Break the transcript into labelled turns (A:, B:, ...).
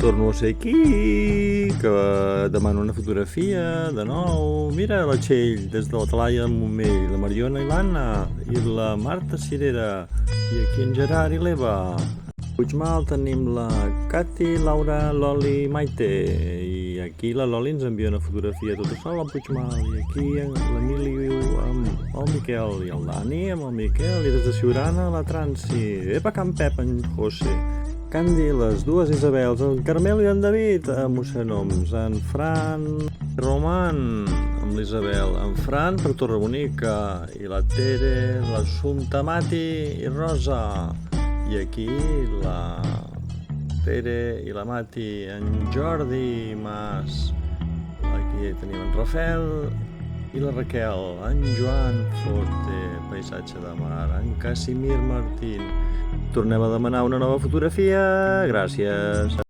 A: Torno a ser aquí, que demano una fotografia, de nou. Mira la Txell, des de la Talaia de Montmell, la Mariona i l'Anna, i la Marta Cirera, i aquí en Gerard i l'Eva. Puigmal tenim la Cati, Laura, Loli i Maite, i aquí la Loli ens envia una fotografia tota sola al Puigmal, i aquí l'Emili viu amb el Miquel, i el Dani amb el Miquel, i des de Siurana la Transi. Epa, Can Pep, en José. Candy, les dues Isabels, en Carmel i en David, amb Oceanoms, en Fran, Roman, amb l'Isabel, en Fran per Torrebonica, i la Tere, l'Assumpta, Mati i Rosa. I aquí la Tere i la Mati, en Jordi Mas. Aquí tenim en Rafael i la Raquel, en Joan Forte, paisatge de mar, en Casimir Martín. Tornem a demanar una nova fotografia. Gràcies.